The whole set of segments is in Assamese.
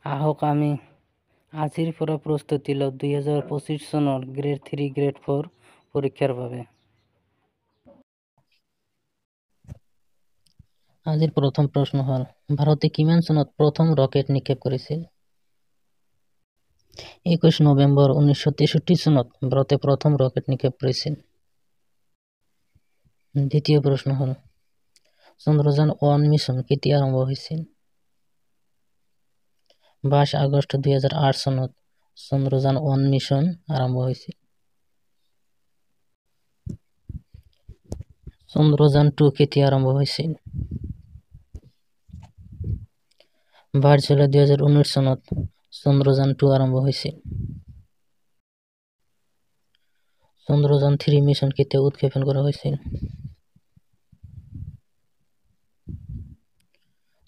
আহক আমি আজিৰ পৰা প্ৰস্তুতি লওঁ 2025 চনৰ গ্ৰেড 3 গ্ৰেড 4 পৰীক্ষাৰ বাবে। আজিৰ প্ৰথম প্ৰশ্ন হ'ল ভাৰতে কিমান চনত প্ৰথম ৰকেট নিক্ষেপ কৰিছিল? 21 নৱেম্বৰ 1963 চনত ভাৰতে প্ৰথম ৰকেট নিক্ষেপ কৰিছিল। দ্বিতীয় প্ৰশ্ন হ'ল চন্দ্ৰযান 1 মিছন কেতিয়া আৰম্ভ হৈছিল? 22 আগষ্ট 2008 চনত চন্দ্ৰযান 1 মিছন আৰম্ভ হৈছিল। চন্দ্ৰযান 2 কেতিয়া আৰম্ভ হৈছিল? 22 জুলাই 2019 চনত চন্দ্ৰযান 2 আৰম্ভ হৈছিল। চন্দ্ৰযান 3 মিছন কেতিয়া উৎক্ষেপণ কৰা হৈছিল?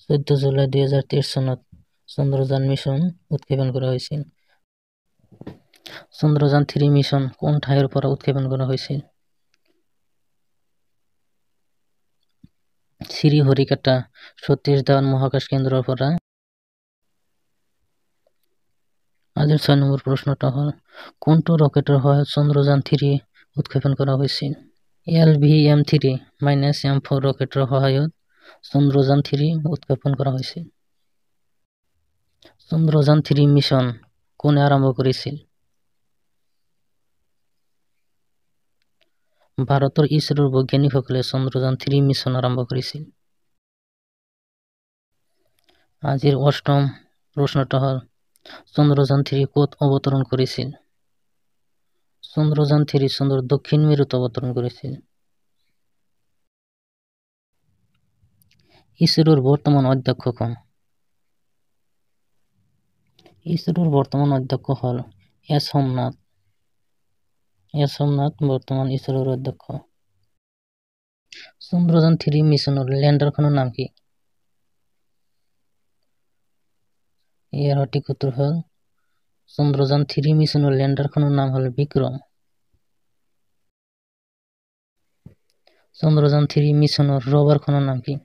14 জুলাই 2023 চনত চন্দ্ৰযান মিছন উৎক্ষেপণ কৰা হৈছিল। চন্দ্ৰযান 3 মিছন কোন ঠাইৰ পৰা উৎক্ষেপণ কৰা হৈছিল? শ্ৰীহৰিকোটা সতীশ ধাৱান মহাকাশ কেন্দ্ৰৰ পৰা। আজিৰ 6 নম্বৰ প্ৰশ্নটো হ'ল কোনটো ৰকেটৰ সহায়ত চন্দ্ৰযান 3 উৎক্ষেপণ কৰা হৈছিল? LVM-3-M4 ৰকেটৰ সহায়ত চন্দ্ৰযান 3 উৎক্ষেপণ কৰা হৈছিল। চন্দ্ৰযান 3 মিছন কোনে আৰম্ভ কৰিছিল? ভাৰতৰ ইছৰোৰ বৈজ্ঞানিকসকলে চন্দ্ৰযান 3 মিছন আৰম্ভ কৰিছিল। আজিৰ 8ম প্ৰশ্নটো হ'ল চন্দ্ৰযান 3 ক'ত অৱতৰণ কৰিছিল? চন্দ্ৰযান 3 চন্দ্ৰৰ দক্ষিণ মেৰুত অৱতৰণ কৰিছিল। ইছৰোৰ বৰ্তমান অধ্যক্ষ কোন? ইছৰোৰ বৰ্তমান অধ্যক্ষ হ'ল এছ সোমনাথ। বৰ্তমান ইছৰোৰ অধ্যক্ষ। চন্দ্ৰযান 3 মিছনৰ লেণ্ডাৰখনৰ নাম কি? ইয়াৰ সঠিক উত্তৰ হ'ল চন্দ্ৰযান 3 মিছনৰ লেণ্ডাৰখনৰ নাম হ'ল বিক্ৰম। চন্দ্ৰযান 3 মিছনৰ ৰভাৰখনৰ নাম কি?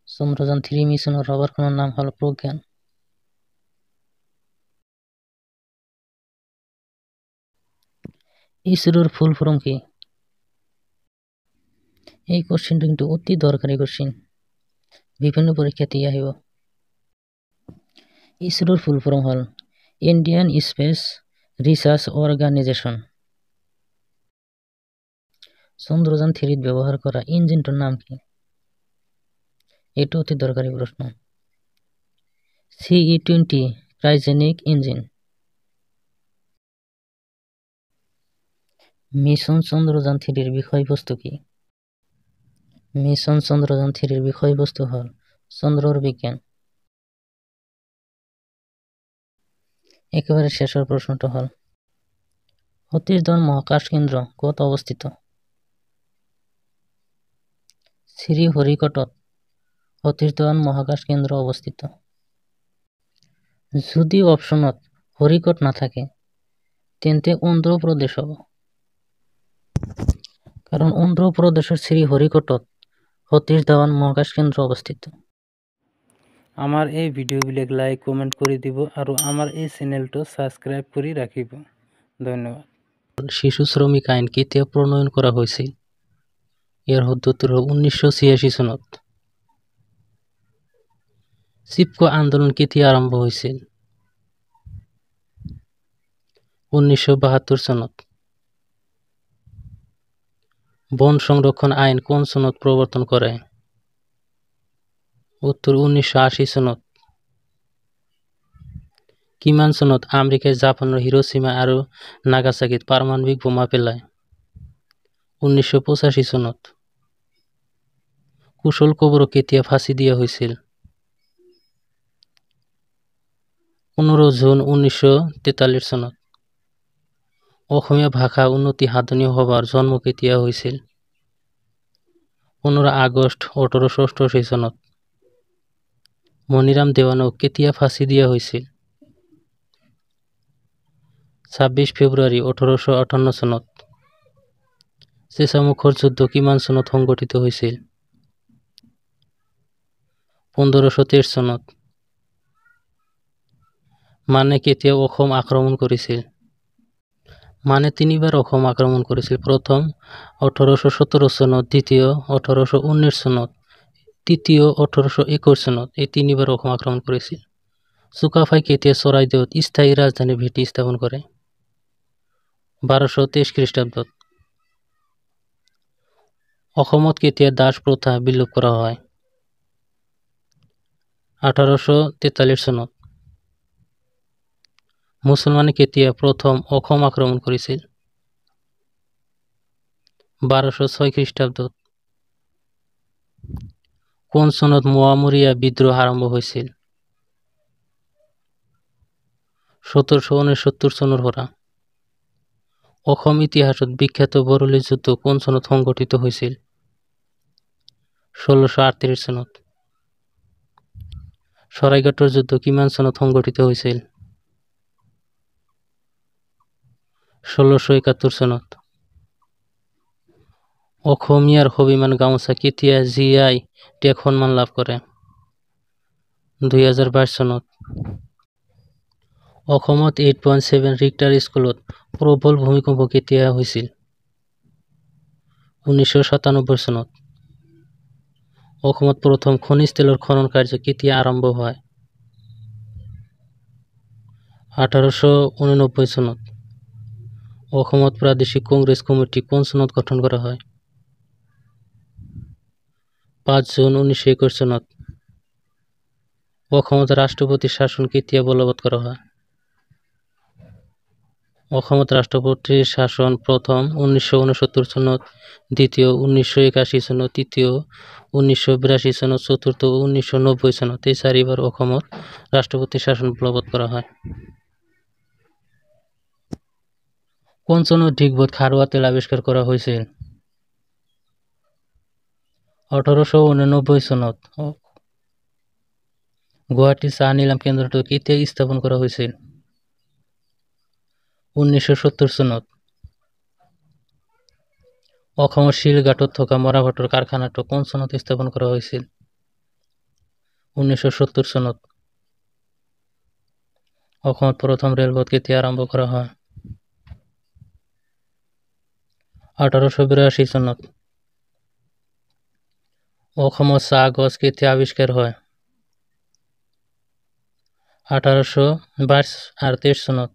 চন্দ্ৰযান 3 মিছনৰ ৰভাৰখনৰ নাম হ'ল প্ৰজ্ঞান। ইছৰোৰ ফুল ফৰ্ম কি? এই কোশ্চিনটো কিন্তু অতি দৰকাৰী কোশ্চিন, বিভিন্ন পৰীক্ষাতে আহিব। ইছৰোৰ ফুল ফৰ্ম হ'ল Indian space research organisation. Chandrayaan 3 ব্যৱহাৰ কৰা ইঞ্জিনটোৰ নাম কি? এইটো অতি দৰকাৰী প্ৰশ্ন। CE-20 cryogenic engine. Mission Chandrayaan 3 বিষয়বস্তু কি? মিছন চন্দ্ৰযান 3 বিষয়বস্তু হ'ল চন্দ্ৰৰ বিজ্ঞান। একেবাৰে শেষৰ প্ৰশ্নটো হ'ল সতীশ ধাৱান মহাকাশ কেন্দ্ৰ ক'ত অৱস্থিত? শ্ৰীহৰিকোটাত সতীশ ধাৱান মহাকাশ কেন্দ্ৰ অৱস্থিত। যদি অপশ্যনত হৰিকোট নাথাকে তেন্তে অন্ধ্ৰ প্ৰদেশ হ'ব, কাৰণ অন্ধ্ৰপ্ৰদেশেৰ শ্ৰীহৰিকোটাত সতীশ ধাৱান মহাকাশ কেন্দ্ৰ অবস্থিত। আমাৰ এই ভিডিঅ'বিলাক লাইক কমেণ্ট কৰি দিব আৰু আমাৰ এই চেনেলটো ছাবস্ক্ৰাইব কৰি ৰাখিব। ধন্যবাদ। শিশু শ্ৰমিক আইন কেতিয়া প্ৰণয়ন কৰা হৈছিল? ইয়াৰ শুদ্ধ 1986 চনত। চিপকো আন্দোলন কেতিয়া আৰম্ভ হৈছিল? 1972 চনত। বন সংৰক্ষণ আইন কোন চনত প্ৰৱৰ্তন কৰে? উত্তৰ 1980 চনত। কিমান চনত আমেৰিকাই জাপানৰ হিৰোশ্বিমা আৰু নাগাসাকিত পাৰমাণৱিক বোমা পেলায়? 1985 চনত। কুশল কোঁৱৰক কেতিয়া ফাঁচি দিয়া হৈছিল? 15 জুন 1943 চনত। অসমীয়া ভাষা উন্নতি সাধনী সভাৰ জন্ম কেতিয়া হৈছিল? 15 আগষ্ট 1888 চনত। মণিৰাম দেৱানক কেতিয়া ফাঁচি দিয়া হৈছিল? 26 ফেব্ৰুৱাৰী 1858 চনত। চেঁচামুখৰ যুদ্ধ কিমান চনত সংঘটিত হৈছিল? 1523 চনত। মানে কেতিয়া অসম আক্ৰমণ কৰিছিল? মানে তিনিবাৰ অসম আক্ৰমণ কৰিছিল। প্ৰথম 1817 চনত, দ্বিতীয় 1819 চনত, তৃতীয় 1821 চনত। এই তিনিবাৰ অসম আক্ৰমণ কৰিছিল। চুকাফাই কেতিয়া চৰাইদেউত স্থায়ী ৰাজধানী ভেটি স্থাপন কৰে? 1223 খ্ৰীষ্টাব্দত। অসমত কেতিয়া দাস প্ৰথা বিলোপ কৰা হয়? 1843 চনত। মুছলমানে কেতিয়া প্ৰথম অসম আক্ৰমণ কৰিছিল? 1206 খ্ৰীষ্টাব্দত। কোন চনত মোৱামৰীয়া বিদ্ৰোহ আৰম্ভ হৈছিল? 1769 চনৰ পৰা। অসম ইতিহাসত বিখ্যাত বৰলী যুদ্ধ কোন চনত সংঘটিত হৈছিল? 1638 চনত। শৰাইঘাটৰ যুদ্ধ কিমান চনত সংঘটিত হৈছিল? 1671 চনত। অসমীয়াৰ স্বাভিমান গামোচা কেতিয়া GI টেগ সন্মান লাভ কৰে? 2022 চনত। অসমত 8.7 ৰিক্টাৰ স্কেলত প্ৰবল ভূমিকম্প কেতিয়া হৈছিল? 1997 চনত। অসমত প্ৰথম খনিজ তেলৰ খনন কাৰ্য কেতিয়া আৰম্ভ হয়? 1889 চনত। অসমত প্ৰাদেশিক কংগ্ৰেছ কমিটি কোন চনত গঠন কৰা হয়? 5 জুন 1921 চনত। অসমত ৰাষ্ট্ৰপতি শাসন কেতিয়া বলবৎ কৰা হয়? অসমত ৰাষ্ট্ৰপতিৰ শাসন প্ৰথম 1969 চনত, দ্বিতীয় 1981 চনত, তৃতীয় 1982 চনত, চতুৰ্থ 1990 চনত। এই চাৰিবাৰ অসমত ৰাষ্ট্ৰপতি শাসন বলবৎ কৰা হয়। কোন চনত ডিগবৈত খাৰুৱা তেল আৱিষ্কাৰ কৰা হৈছিল? 1889 চনত। গুৱাহাটী চাহ নিলাম কেন্দ্ৰটো কেতিয়া স্থাপন কৰা হৈছিল? 1970 চনত। অসমৰ শিলঘাটত থকা মৰাপাটৰ কাৰখানাটো কোন চনত স্থাপন কৰা হৈছিল? 1970 চনত। অসমত প্ৰথম ৰেলপথ কেতিয়া আৰম্ভ কৰা হয়? 1882 চনত। অসমত চাহ গছ কেতিয়া আৱিষ্কাৰ হয়? 1823 চনত।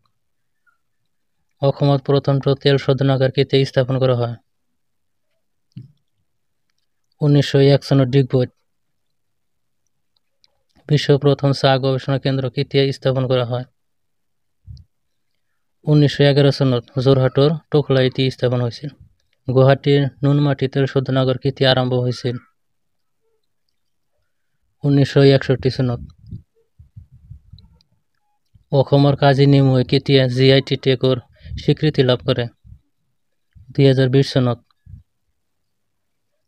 অসমত প্ৰথমটো তেল শোধনাগাৰ কেতিয়া স্থাপন কৰা হয়? 1901 চনত ডিগবৈত। বিশ্বৰ প্ৰথম চাহ গৱেষণা কেন্দ্ৰ কেতিয়া স্থাপন কৰা হয়? 1911 চনত যোৰহাটৰ টকলাইটি স্থাপন হৈছিল। গুৱাহাটীৰ নুনমাটি তেল শোধনাগাৰ কেতিয়া আৰম্ভ হৈছিল? 1961 চনত। অসমৰ কাজি নেমুৱে কেতিয়া GI টেগৰ স্বীকৃতি লাভ কৰে? 2020 চনত।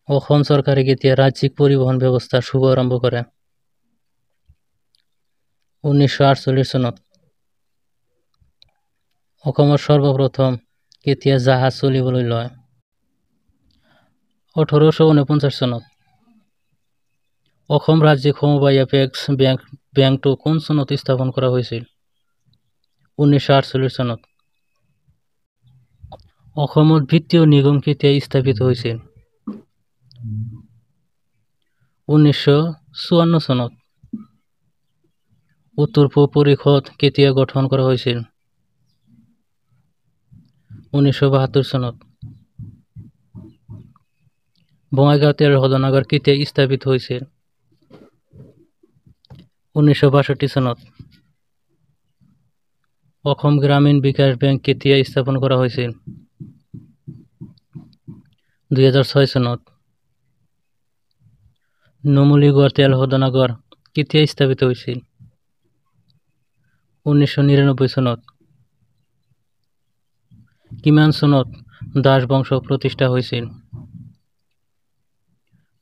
অসম চৰকাৰে কেতিয়া ৰাজ্যিক পৰিবহণ ব্যৱস্থাৰ শুভ আৰম্ভ কৰে? 1948 চনত। অসমৰ সৰ্বপ্ৰথম কেতিয়া জাহাজ চলিবলৈ লয়? 1849 চনত। অসম ৰাজ্যিক সমবায় এপেক্স বেংকটো কোন চনত স্থাপন কৰা হৈছিল? 1948 চনত। অসমত বিত্তীয় নিগম কেতিয়া স্থাপিত হৈছিল? 1954 চনত। উত্তৰ পূব পৰিষদ কেতিয়া গঠন কৰা হৈছিল? 1972 চনত। বঙাইগাঁও তেল শোধনাগাৰ কেতিয়া স্থাপিত হৈছিল? 1962 চনত। অসম গ্ৰামীণ বিকাশ বেংক কেতিয়া স্থাপন কৰা হৈছিল? 2006 চনত। নুমলীগড় তেল শোধনাগাৰ কেতিয়া স্থাপিত হৈছিল? 1999 চনত। কিমান চনত দাস বংশ প্ৰতিষ্ঠা হৈছিল?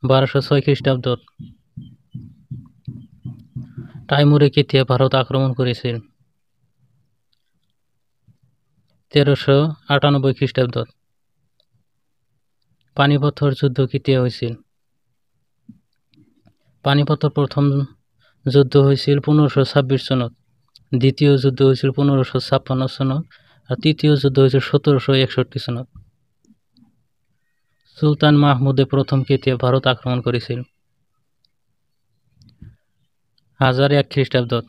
1206 খ্ৰীষ্টাব্দত। তাইমুৰে কেতিয়া ভাৰত আক্ৰমণ কৰিছিল? 1398 খ্ৰীষ্টাব্দত। পানিপথৰ যুদ্ধ কেতিয়া হৈছিল? পানিপথৰ প্ৰথম যুদ্ধ হৈছিল 1526 চনত। দ্বিতীয় যুদ্ধ হয়েছিল 1556 সনত আর তৃতীয় যুদ্ধ হয়েছিল 1761 সনত। সুলতান মাহমুদে প্রথম কেতিয়া ভারত আক্রমণ করেছিল? 1001 খ্রিস্টাব্দত।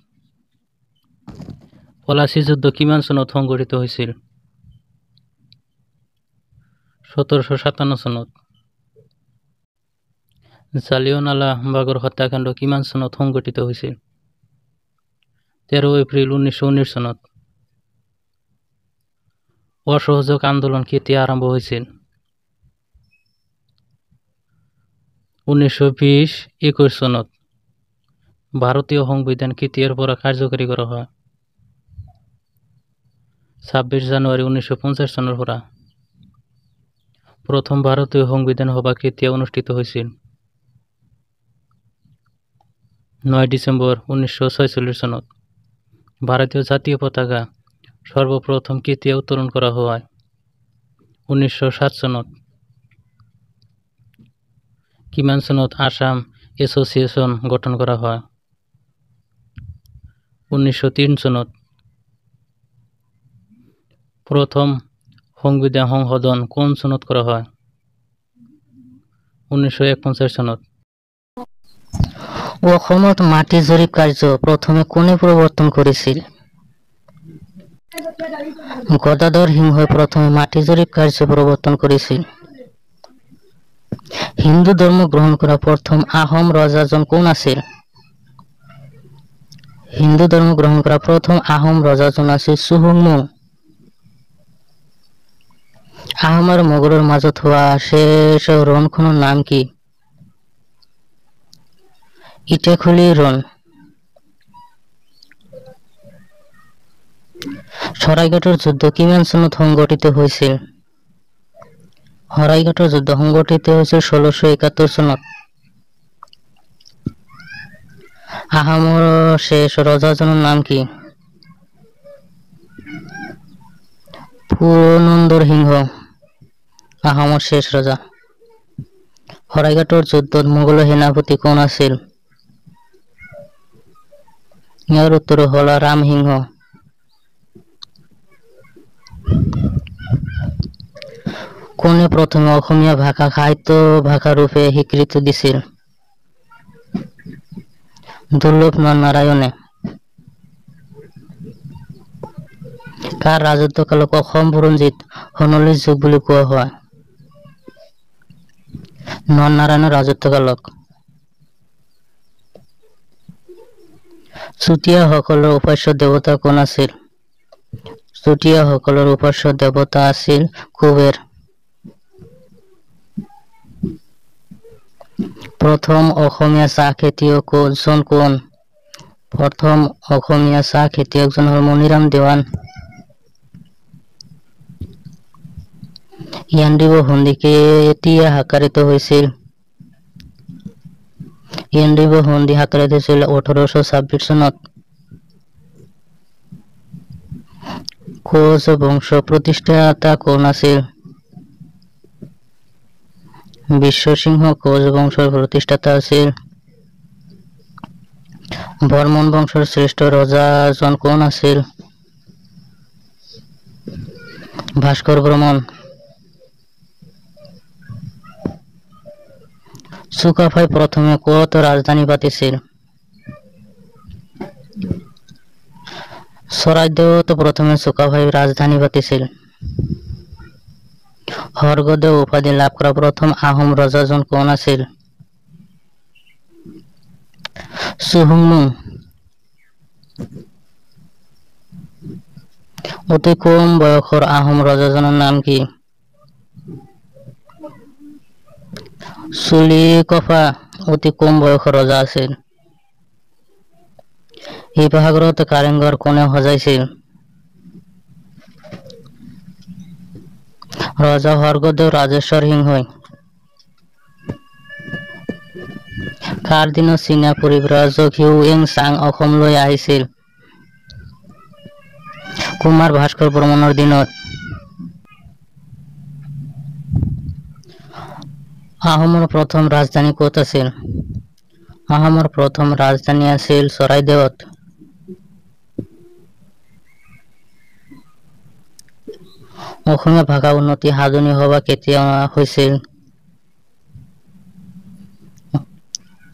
পলাশী যুদ্ধ কিমান সনত সংঘটিত হয়েছিল? 1757 সনত। জালিয়ানওয়ালাবাগৰ হত্যাকাণ্ড কিমান চনত সংঘটিত হৈছিল? 13 এপ্ৰিল 1919 চনত। অসহযোগ আন্দোলন কেতিয়া আৰম্ভ হৈছিল? 1920-21 চনত। ভাৰতীয় সংবিধান কেতিয়াৰ পৰা কাৰ্যকৰী কৰা হয়? 26 জানুৱাৰী 1950 চনৰ পৰা। প্ৰথম ভাৰতীয় সংবিধান সভা কেতিয়া অনুষ্ঠিত হৈছিল? 9 ডিসেম্বর 1946 চনত। ভারতীয় জাতীয় পতাকা সর্বপ্রথম কেতিয়া উত্তোলন করা হয়? 1907 চনত। কিমান চনত আসাম এসোসিয়েশন গঠন করা হয়? 1903 চনত। প্রথম সংবিধান সংশোধন কোন চনত করা হয়? 1951 চনত। অসমত মাটি জৰীপ কাৰ্য প্ৰথমে কোনে প্ৰৱৰ্তন কৰিছিল? গদাধৰ সিংহই প্ৰথমে মাটি জৰীপ কাৰ্য প্ৰৱৰ্তন কৰিছিল। হিন্দু ধৰ্ম গ্ৰহণ কৰা প্ৰথম আহোম ৰজাজন কোন আছিল? হিন্দু ধৰ্ম গ্ৰহণ কৰা প্ৰথম আহোম ৰজাজন আছিল চুহুংমুং। আহোম আৰু মোগলৰ মাজত হোৱা শেষ ৰণখনৰ নাম কি? ইটেখুলি ৰণ। শৰাইঘাটৰ যুদ্ধ কিমান চনত সংঘটিত হৈছিল? শৰাইঘাটৰ যুদ্ধ সংঘটিত হৈছিল 1671 চনত। আহোমৰ শেষ ৰজাজনৰ নাম কি? পুৰন্দৰ সিংহ আহোমৰ শেষ ৰজা। শৰাইঘাটৰ যুদ্ধত মোগলৰ সেনাপতি কোন আছিল? ইয়াৰ উত্তৰ হ'ল ৰাম সিংহ। কোনে প্ৰথমে অসমীয়া ভাষা সাহিত্য ভাষা ৰূপে স্বীকৃতি দিছিল? দুৰ্লভ নৰনাৰায়ণে। কাৰ ৰাজত্বকালক অসম বুৰঞ্জীত সোণোৱালী যুগ বুলি কোৱা হয়? নৰনাৰায়ণৰ ৰাজত্বকালক। চুতীয়াসকলৰ উপাস্য দেৱতা কোন আছিল? চুতীয়াসকলৰ উপাস্য দেৱতা আছিল কুবেৰ। প্ৰথম অসমীয়া চাহ খেতিয়ক জন কোন? প্ৰথম অসমীয়া চাহ খেতিয়কজন হ'ল মণিৰাম দেৱান। ইয়াণ্ডাবু সন্ধি কেতিয়া স্বাক্ষৰিত হৈছিল? ইয়াণ্ডাবু সন্ধি স্বাক্ষৰিত হৈছিল 1826 চনত। কোচ বংশ প্ৰতিষ্ঠাতা কোন আছিল? বিশ্বসিংহ কোচ বংশৰ প্ৰতিষ্ঠাতা আছিল। বৰ্মন বংশৰ শ্ৰেষ্ঠ ৰজাজন কোন আছিল? ভাস্কৰ বৰ্মন। চুকাফাই প্ৰথমে ক'ত ৰাজধানী পাতিছিল? চৰাইদেউত প্ৰথমে চুকাফাই ৰাজধানী পাতিছিল। স্বৰ্গদেউ উপাধি লাভ কৰা প্ৰথম আহোম ৰজাজন কোন আছিল? চুহুংমুং। অতি কম বয়সৰ আহোম ৰজাজনৰ নাম কি? চুলিকফা অতি কম বয়সৰ ৰজা আছিল। শিৱসাগৰত কাৰেংঘৰ কোনে সজাইছিল? ৰজা স্বৰ্গদেউ ৰাজেশ্বৰ সিংহই। কাৰ দিনত চীনা পৰিব্ৰাজক হিউ এন চাং অসমলৈ আহিছিল? কুমাৰ ভাস্কৰ বৰ্মনৰ দিনত। আহোমৰ প্ৰথম ৰাজধানী ক'ত আছিল? আহোমৰ প্ৰথম ৰাজধানী আছিল চৰাইদেউত। অসমীয়া ভাষা উন্নতি সাধনী সভা কেতিয়া হৈছিল?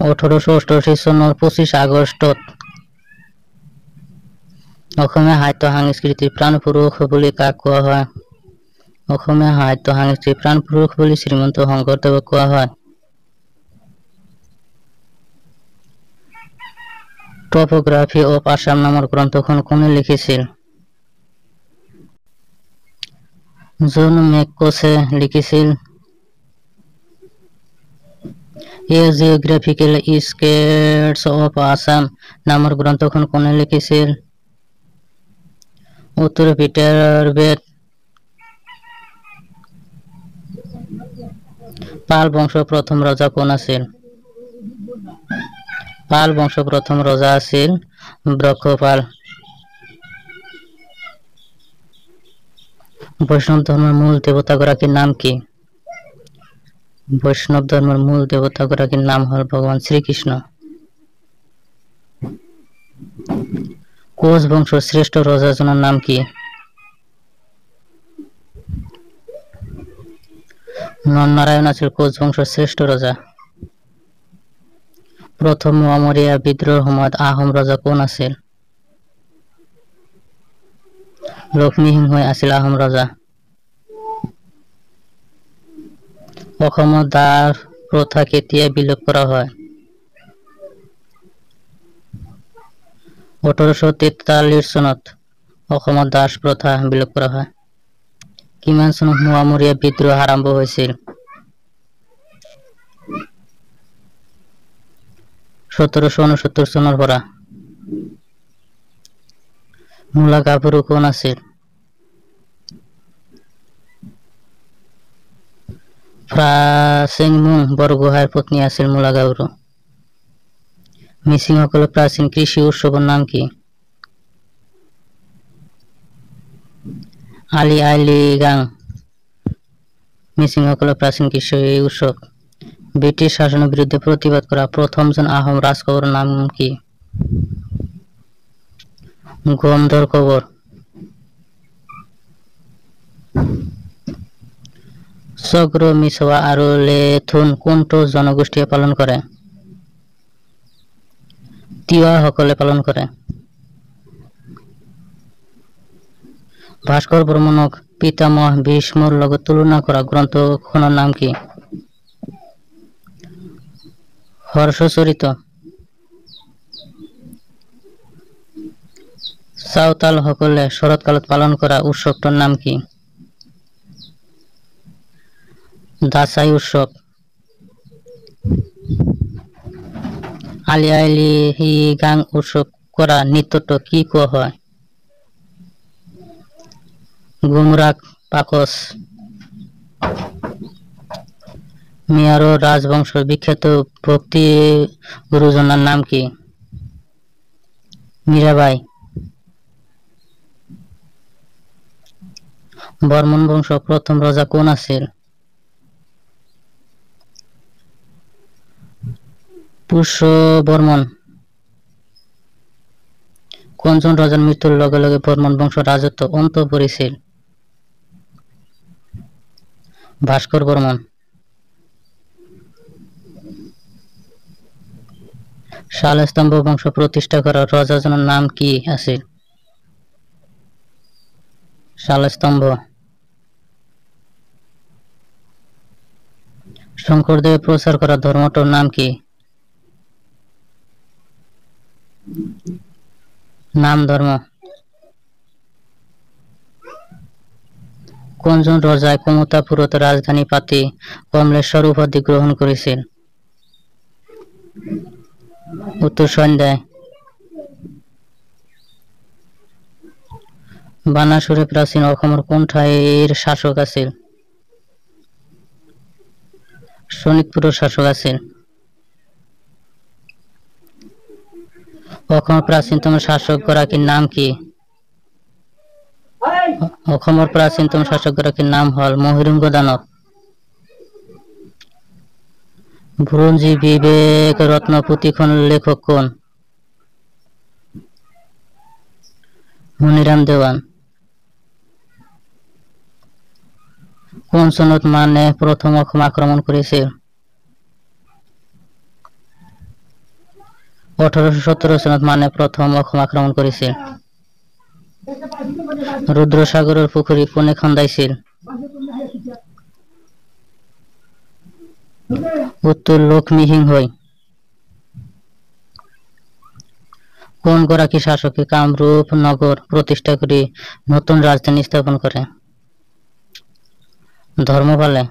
1888 চনৰ 25 আগষ্টত। অসমীয়া সাহিত্য সংস্কৃতিৰ প্ৰাণপুৰুষ বুলি কাক কোৱা হয়? অসমীয়া সাহিত্য সংস্কৃতিৰ প্ৰাণপুৰুষ বুলি শ্ৰীমন্ত শংকৰদেৱক কোৱা হয়। টপোগ্ৰাফি অফ আসাম নামৰ গ্ৰন্থখন কোনে লিখিছিল? জন মেককছে লিখিছিল। এ জিঅ'গ্ৰাফিকেল স্কেটছ অফ আসাম নামৰ গ্ৰন্থখন কোনে লিখিছিল? উত্তৰ পিটাৰ বেট। পাল বংশৰ প্ৰথম ৰজা কোন আছিল? পাল বংশৰ প্ৰথম ৰজা আছিল ব্ৰহ্মপাল। বৈষ্ণৱ ধৰ্মৰ মূল দেৱতাগৰাকীৰ নাম কি? বৈষ্ণৱ ধৰ্মৰ মূল দেৱতাগৰাকীৰ নাম হ'ল ভগৱান শ্ৰীকৃষ্ণ। কোচ বংশৰ শ্ৰেষ্ঠ ৰজাজনৰ নাম কি? নৰনাৰায়ণ আছিল কোচ বংশৰ শ্ৰেষ্ঠ ৰজা। প্ৰথম মোৱামৰীয়া বিদ্ৰোহৰ সময়ত আহোম ৰজা কোন আছিল? লক্ষ্মীসিংহই আছিল আহোম ৰজা। অসমত দাস প্ৰথা কেতিয়া বিলোপ কৰা হয়? 1843 চনত অসমত দাস প্ৰথা বিলোপ কৰা হয়। কিমান চনত মোৱামৰীয়া বিদ্ৰোহ আৰম্ভ হৈছিল? 1769 চনৰ পৰা। মূলা গাভৰু কোন আছিল? ফ্ৰা-চেং-মুং বৰগোহাঁইৰ পত্নী আছিল মূলা গাভৰু। মিচিংসকলৰ প্ৰাচীন কৃষি উৎসৱৰ নাম কি? আলি আই লৃগাং মিচিংসকলৰ প্ৰাচীন কৃষি উৎসৱ। ব্ৰিটিছ শাসনৰ বিৰুদ্ধে প্ৰতিবাদ কৰা প্ৰথমজন আহোম ৰাজকোঁৱৰৰ নাম কি? গমধৰ কোঁৱৰ। চক্ৰ, মিছৱা আৰু লেথুন কোনটো জনগোষ্ঠীয়ে পালন কৰে? তিৱাসকলে পালন কৰে। ভাস্কৰ বৰ্মনক পিতামহ ভীষ্মৰ লগত তুলনা কৰা গ্ৰন্থখনৰ নাম কি? হৰ্ষচৰিত। চাওতালসকলে শৰৎকালত পালন কৰা উৎসৱটোৰ নাম কি? দাচাই উৎসৱ। আলি আই লৃগাং উৎসৱ কৰা নৃত্যটো কি কোৱা হয়? গুমৰাগ পাকচ। মেৱাৰৰ ৰাজবংশৰ বিখ্যাত ভক্তি গুৰুজনাৰ নাম কি? মীৰাবাই। বৰ্মন বংশৰ প্ৰথম ৰজা কোন আছিল? পুষ্য বৰ্মন। কোনজন ৰজাৰ মৃত্যুৰ লগে লগে বৰ্মন বংশৰ ৰাজত্ব অন্ত পৰিছিল? ভাস্কৰ বৰ্মন। শালস্তম্ভ বংশ প্ৰতিষ্ঠা কৰা ৰজাজনৰ নাম কি আছিল? শালস্তম্ভ। শংকৰদেৱে প্ৰচাৰ কৰা ধৰ্মটোৰ নাম কি? নাম ধৰ্ম। কোনজন ৰজাই কমতাপুৰত ৰাজধানী পাতি কমলেশ্বৰ উপাধি গ্ৰহণ কৰিছিল? উত্তৰ সন্ধ্যায়। বানাসুৰে প্ৰাচীন অসমৰ কোন ঠাইৰ শাসক আছিল? শোণিতপুৰৰ শাসক আছিল। অসমৰ প্ৰাচীনতম শাসকগৰাকীৰ নাম কি? অসমৰ প্ৰাচীনতম শাসকগৰাকীৰ নাম হ'ল মহিৰুংগ দানৱ। বুৰঞ্জী বিবেক ৰত্ন পুথিখনৰ লেখক কোন? মণিৰাম দেৱান। কোন সনত মানে প্রথম অসম আক্রমণ করেছিল? 1817 সনত মানে প্রথম অসম আক্রমণ করেছিল। রুদ্রসাগরের পুকুরি কোনে খন্দাইছিল? উত্তর লক্ষ্মীহিংহই। কোন গরাকী শাসকে কামরূপ নগর প্রতিষ্ঠা করে নতুন রাজধানী স্থাপন করে? ধর্মপালে।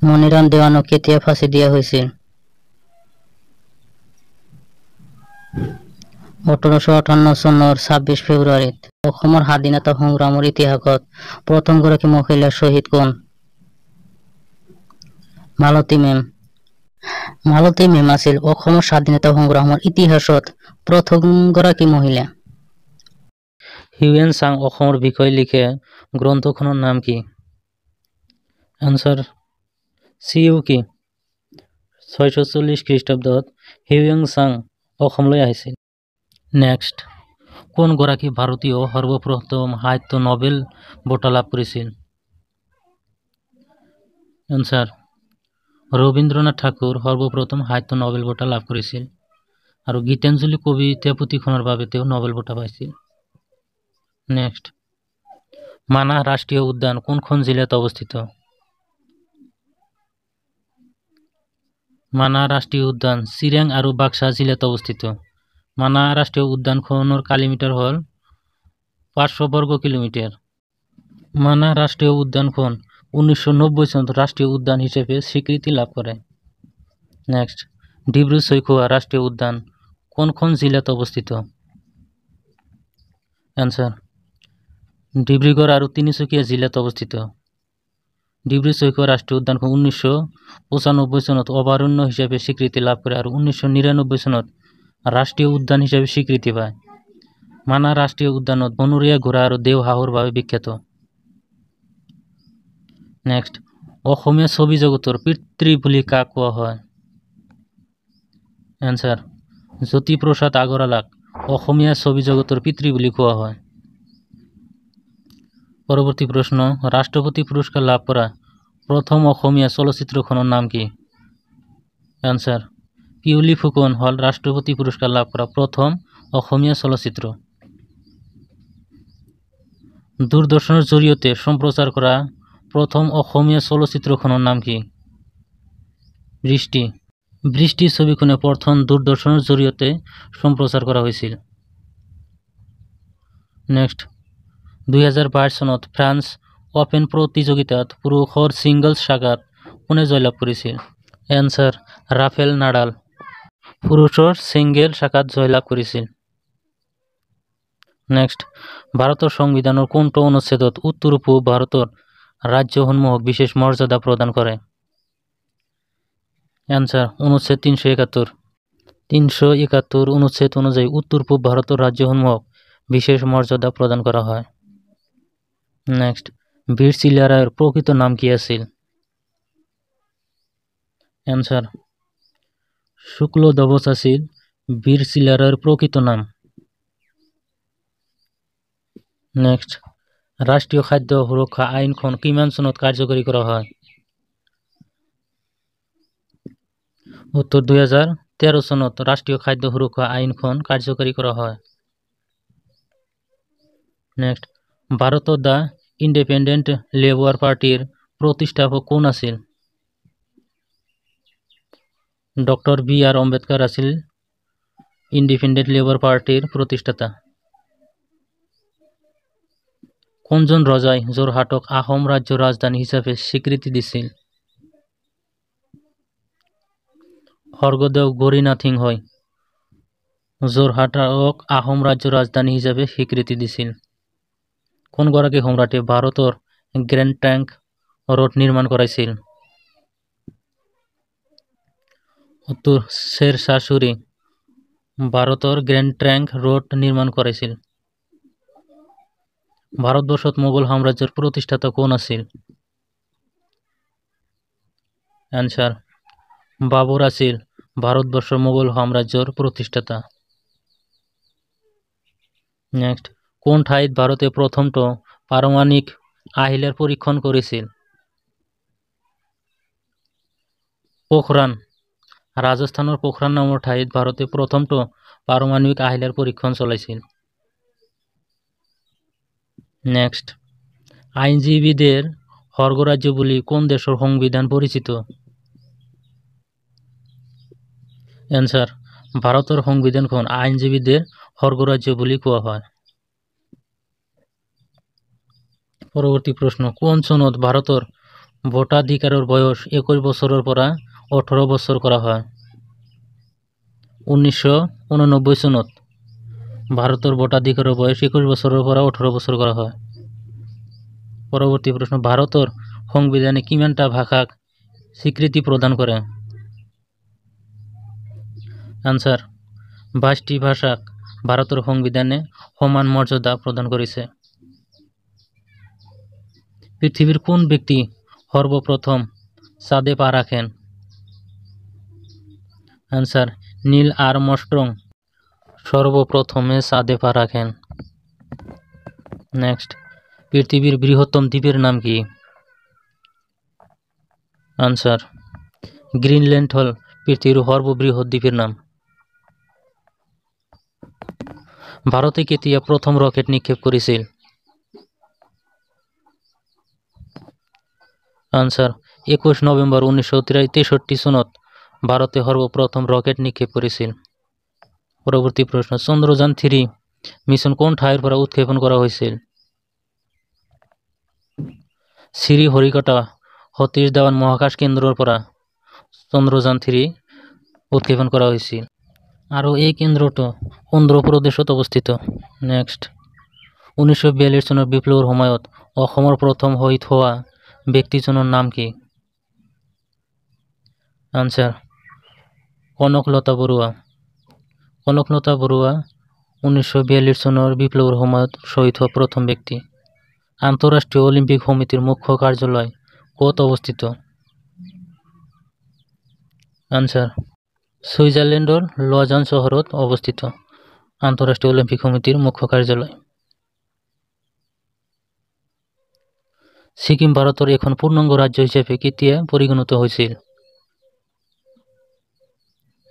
মনিরাম দেওয়ানক কেতিয়া ফাঁসি দিয়া হয়েছিল? 1858 চনৰ 26 ফেব্ৰুৱাৰীত। অসমৰ স্বাধীনতা সংগ্ৰামৰ ইতিহাসত প্ৰথমগৰাকী মহিলা শ্বহীদ কোন? মালতী মেম। মালতী মেম আছিল অসমৰ স্বাধীনতা সংগ্ৰামৰ ইতিহাসত প্ৰথমগৰাকী মহিলা। হিউয়েন চাং অসমৰ বিষয়ে লিখে গ্ৰন্থখনৰ নাম কি? এনচাৰ চিউকি। 640 খ্ৰীষ্টাব্দত হিউয়েন চাং অসমলৈ আহিছিল। নেক্সট, কোন গৰাকী ভাৰতীয় সৰ্বপ্ৰথম সাহিত্য নোবেল বঁটা লাভ কৰিছিল? এনচাৰ ৰবীন্দ্ৰনাথ ঠাকুৰ সৰ্বপ্ৰথম সাহিত্য নোবেল বঁটা লাভ কৰিছিল আৰু গীতাঞ্জলি কবিতা পুথিখনৰ বাবে তেওঁ নোবেল বঁটা পাইছিল। নেক্সট, মানাহ ৰাষ্ট্ৰীয় উদ্যান কোনখন জিলাত অৱস্থিত? মানাহ ৰাষ্ট্ৰীয় উদ্যান চিৰাং আৰু বাক্সা জিলাত অৱস্থিত। মানাহ ৰাষ্ট্ৰীয় উদ্যানখনৰ কিলোমিটাৰ হ'ল 500 বৰ্গ কিলোমিটাৰ। মানাহ ৰাষ্ট্ৰীয় উদ্যানখন 1990 চনত ৰাষ্ট্ৰীয় উদ্যান হিচাপে স্বীকৃতি লাভ কৰে। নেক্সট, ডিব্ৰু-চৈখোৱা ৰাষ্ট্ৰীয় উদ্যান কোনখন জিলাত অৱস্থিত? এনচাৰ ডিব্ৰুগড় আৰু তিনিচুকীয়া জিলাত অৱস্থিত। ডিব্ৰু-চৈখোৱা ৰাষ্ট্ৰীয় উদ্যানখন 1995 চনত অভয়াৰণ্য হিচাপে স্বীকৃতি লাভ কৰে আৰু 1999 চনত ৰাষ্ট্ৰীয় উদ্যান হিচাপে স্বীকৃতি পায়। মানাহ ৰাষ্ট্ৰীয় উদ্যানত বনৰীয়া ঘোঁৰা আৰু দেওহাঁহৰ বাবে বিখ্যাত। নেক্সট, অসমীয়া ছবি জগতৰ পিতৃ বুলি কাক কোৱা হয়? এনচাৰ জ্যোতিপ্ৰসাদ আগৰৱালাক অসমীয়া ছবি জগতৰ পিতৃ বুলি কোৱা হয়। পৰৱৰ্তী প্ৰশ্ন, ৰাষ্ট্ৰপতি পুৰস্কাৰ লাভ কৰা প্ৰথম অসমীয়া চলচ্চিত্ৰখনৰ নাম কি? এনচাৰ পিয়লি ফুকন হ'ল ৰাষ্ট্ৰপতি পুৰস্কাৰ লাভ কৰা প্ৰথম অসমীয়া চলচ্চিত্ৰ। দূৰদৰ্শনৰ জৰিয়তে সম্প্ৰচাৰ কৰা প্ৰথম অসমীয়া চলচ্চিত্ৰখনৰ নাম কি? বৃষ্টি। বৃষ্টি ছবিখনে প্ৰথম দূৰদৰ্শনৰ জৰিয়তে সম্প্ৰচাৰ কৰা হৈছিল। নেক্সট, 2022 চনত ফ্ৰান্স অপেন প্ৰতিযোগিতাত পুৰুষৰ ছিংগলছ শাখাত কোনে জয়লাভ কৰিছিল? এনচাৰ ৰাফেল নাডাল পুৰুষৰ ছিংগল শাখাত জয়লাভ কৰিছিল। নেক্সট, ভাৰতৰ সংবিধানৰ কোনটো অনুচ্ছেদত উত্তৰ-পূব ভাৰতৰ ৰাজ্যসমূহক বিশেষ মৰ্যাদা প্ৰদান কৰে? এনচাৰ অনুচ্ছেদ 371। 371 অনুচ্ছেদ অনুযায়ী উত্তৰ-পূব ভাৰতৰ ৰাজ্যসমূহক বিশেষ মৰ্যাদা প্ৰদান কৰা হয়। নেক্সট, বীৰ চিলাৰায়ৰ প্ৰকৃত নাম কি আছিল? এনচাৰ শুক্লধ্বজ আছিল বীৰ চিলাৰায়ৰ প্ৰকৃত নাম। নেক্সট, ৰাষ্ট্ৰীয় খাদ্য সুৰক্ষা আইনখন কিমান চনত কাৰ্যকৰী কৰা হয়? উত্তৰ 2013 চনত ৰাষ্ট্ৰীয় খাদ্য সুৰক্ষা আইনখন কাৰ্যকৰী কৰা হয়। নেক্সট, ভাৰতত দ্য ইণ্ডিপেণ্ডেণ্ট লেবাৰ পাৰ্টিৰ প্ৰতিষ্ঠাপক কোন আছিল? Doctor BR. আম্বেদকাৰ আছিল ইণ্ডিপেণ্ডেণ্ট লেবাৰ পাৰ্টিৰ প্ৰতিষ্ঠাতা। কোনজন ৰজাই যোৰহাটক আহোম ৰাজ্যৰ ৰাজধানী হিচাপে স্বীকৃতি দিছিল? স্বৰ্গদেউ গৌৰীনাথ সিংহই যোৰহাটক আহোম ৰাজ্যৰ ৰাজধানী হিচাপে স্বীকৃতি দিছিল। কোনগৰাকী সম্ৰাটে ভাৰতৰ গ্ৰেণ্ড ট্ৰাংক ৰোড নিৰ্মাণ কৰাইছিল? উত্তৰ শ্বেৰ শ্বাহ ছুৰী ভাৰতৰ গ্ৰেণ্ড ট্ৰাংক ৰোড নিৰ্মাণ কৰাইছিল। ভাৰতবৰ্ষত মোগল সাম্ৰাজ্যৰ প্ৰতিষ্ঠাতা কোন আছিল? এনচাৰ বাবৰ আছিল ভাৰতবৰ্ষৰ মোগল সাম্ৰাজ্যৰ প্ৰতিষ্ঠাতা। নেক্সট, কোন ঠাইত ভাৰতে প্ৰথমটো পাৰমাণিক আহিলাৰ পৰীক্ষণ কৰিছিল? পোখৰাণ। ৰাজস্থানৰ পোখৰাণ নামৰ ঠাইত ভাৰতে প্ৰথমটো পাৰমাণবিক আহিলাৰ পৰীক্ষণ চলাইছিল। নেক্সট, আইনজীবীদেৰ স্বৰ্গৰাজ্য বুলি কোন দেশৰ সংবিধান পৰিচিত? এনসাৰ, ভাৰতৰ সংবিধানখন আইনজীবীদেৰ স্বৰ্গৰাজ্য বুলি কোৱা হয়। পৰৱৰ্তী প্ৰশ্ন, কোন চনত ভাৰতৰ ভোটাধিকাৰৰ বয়স 21 বছৰৰ পৰা 18 বছৰ কৰা হয়? 1989 চনত ভাৰতৰ ভোটাধিকাৰৰ বয়স 21 বছৰৰ পৰা 18 বছৰ কৰা হয়। পৰৱৰ্তী প্ৰশ্ন, ভাৰতৰ সংবিধানে কিমানটা ভাষাক স্বীকৃতি প্ৰদান কৰে? আনসাৰ, 22টি ভাষাক ভাৰতৰ সংবিধানে সমান মৰ্যাদা প্ৰদান কৰিছে। পৃথিৱীৰ কোন ব্যক্তি সৰ্বপ্ৰথম চাঁদে পা ৰাখেন? আনসার, নীল আর্মস্ট্রং সর্বপ্রথমে চাঁদে পা রাখেন। নেক্সট, পৃথিবীর বৃহত্তম দ্বীপের নাম কি? আনসার, গ্রিনল্যান্ড হল পৃথিবীর সর্ববৃহৎ দ্বীপের নাম। ভারতে কেতিয়া প্রথম রকেট নিক্ষেপ করেছিল? আনসার, 21 নভেম্বর 1963 চনত ভারতে সর্বপ্রথম রকেট নিক্ষেপ করেছিল। পরবর্তী প্রশ্ন, চন্দ্রযান 3 মিশন কোন ঠাইৰ পৰা উৎক্ষেপণ কৰা হৈছিল? শ্ৰীহৰিকোটা সতীশ ধাৱান মহাকাশ কেন্দ্ৰৰ পৰা চন্দ্ৰযান 3 উৎক্ষেপণ কৰা হৈছিল। আৰু এই কেন্দ্ৰটো অন্ধ্ৰ প্ৰদেশত অৱস্থিত। নেক্সট, 1942 চনৰ বিপ্লৱৰ সময়ত অসমৰ প্ৰথম শহীদ হোৱা ব্যক্তিজনৰ নাম কি? আনসাৰ, কনকলতা বৰুৱা। কনকলতা বৰুৱা 1942 চনৰ বিপ্লৱৰ সময়ত শহীদ হোৱা প্ৰথম ব্যক্তি। আন্তঃৰাষ্ট্ৰীয় অলিম্পিক সমিতিৰ মুখ্য কাৰ্যালয় ক'ত অৱস্থিত? আনসাৰ, ছুইজাৰলেণ্ডৰ লজান চহৰত অৱস্থিত আন্তঃৰাষ্ট্ৰীয় অলিম্পিক সমিতিৰ মুখ্য কাৰ্যালয়। ছিকিম ভাৰতৰ এখন পূৰ্ণাংগ ৰাজ্য হিচাপে কেতিয়া পৰিগণিত হৈছিল?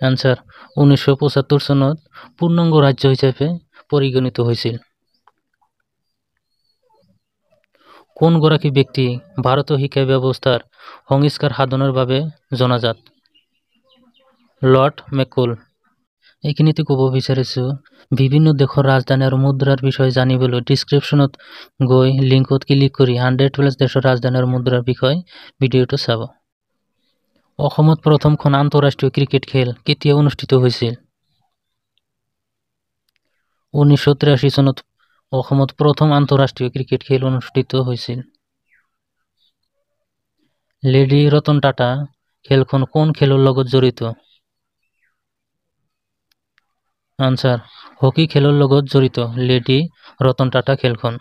আনসাৰ, 1975 চনত পূৰ্ণাংগ ৰাজ্য হিচাপে পৰিগণিত হৈছিল। কোন গৰাকী ব্যক্তি ভাৰতীয় শিক্ষা ব্যৱস্থাৰ সংস্কাৰ সাধনৰ বাবে জনাজাত? লৰ্ড মেককুল। এইখিনিতে ক'ব বিচাৰিছোঁ, বিভিন্ন দেশৰ ৰাজধানী আৰু মুদ্ৰাৰ বিষয়ে জানিবলৈ ডিছক্ৰিপশ্যনত গৈ লিংকত ক্লিক কৰি 100+ দেশৰ ৰাজধানী আৰু মুদ্ৰাৰ বিষয়ে ভিডিঅ'টো চাব। অসমত প্ৰথমখন আন্তঃৰাষ্ট্ৰীয় ক্ৰিকেট খেল কেতিয়া অনুষ্ঠিত হৈছিল? 1983 চনত অসমত প্ৰথম আন্তঃৰাষ্ট্ৰীয় ক্ৰিকেট খেল অনুষ্ঠিত হৈছিল। লেডী ৰতন টাটা খেলখন কোন খেলৰ লগত জড়িত? আনসাৰ, হকী খেলৰ লগত জড়িত লেডী ৰতন টাটা খেলখন।